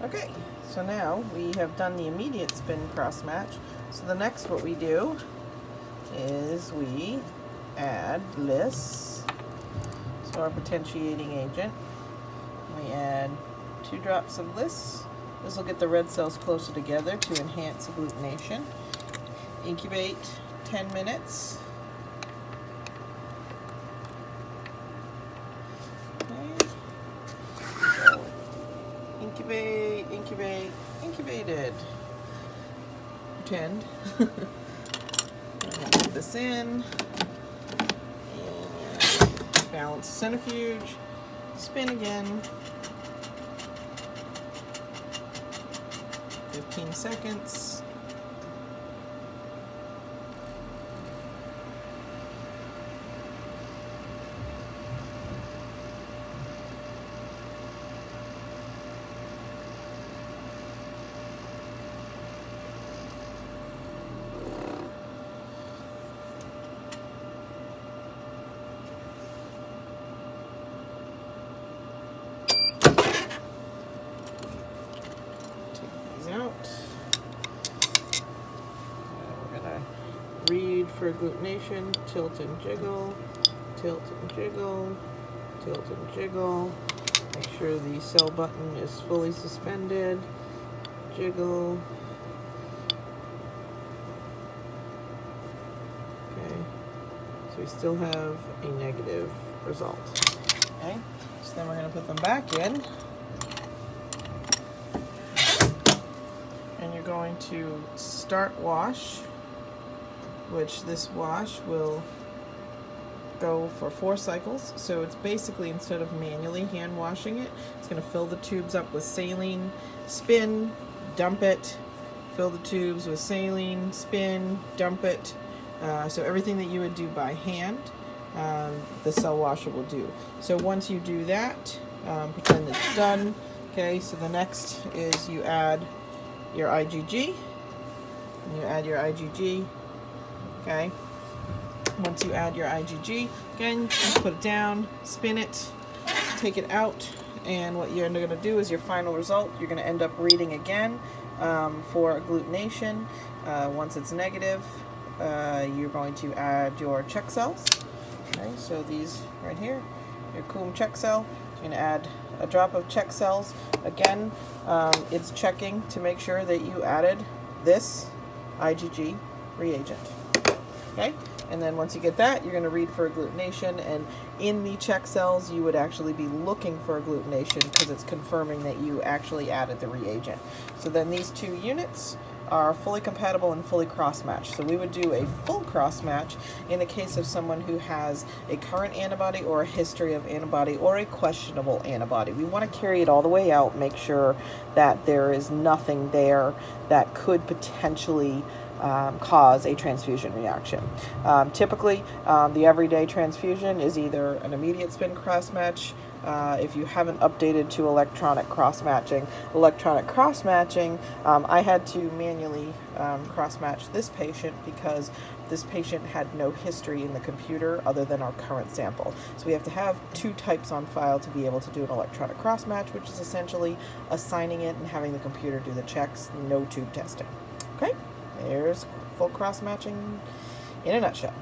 Okay, so now we have done the immediate spin cross match. So the next what we do is we add Bliss, so our potentiating agent. We add 2 drops of Bliss. This will get the red cells closer together to enhance agglutination. Incubate 10 minutes. Okay. So incubate, incubate, incubated. Pretend. Put this in. And balance centrifuge. Spin again. 15 seconds. Out. We're gonna read for agglutination, tilt and jiggle, tilt and jiggle, tilt and jiggle. Make sure the cell button is fully suspended. Jiggle. Okay, so we still have a negative result. Okay, so then we're gonna put them back in. And you're going to start wash, which this wash will go for 4 cycles. So it's basically, instead of manually hand washing it, it's going to fill the tubes up with saline, spin, dump it, fill the tubes with saline, spin, dump it. So everything that you would do by hand, the cell washer will do. So once you do that, pretend it's done. Okay, so the next is you add your IgG, and you add your IgG. Okay, once you add your IgG, again, just put it down, spin it, take it out, and what you're going to do is your final result, you're going to end up reading again for agglutination. Once it's negative, you're going to add your check cells. Okay, so these right here, your Coombe check cell. You're going to add a drop of check cells. Again, it's checking to make sure that you added this IgG reagent. Okay, and then once you get that, you're going to read for agglutination, and in the check cells you would actually be looking for agglutination because it's confirming that you actually added the reagent. So then these 2 units are fully compatible and fully cross-matched. So we would do a full cross-match in the case of someone who has a current antibody or a history of antibody or a questionable antibody. We want to carry it all the way out, make sure that there is nothing there that could potentially cause a transfusion reaction. Typically, the everyday transfusion is either an immediate spin cross-match. If you haven't updated to electronic cross-matching, I had to manually cross-match this patient because this patient had no history in the computer other than our current sample. So we have to have 2 types on file to be able to do an electronic cross-match, which is essentially assigning it and having the computer do the checks, no tube testing. Okay, there's full cross-matching in a nutshell.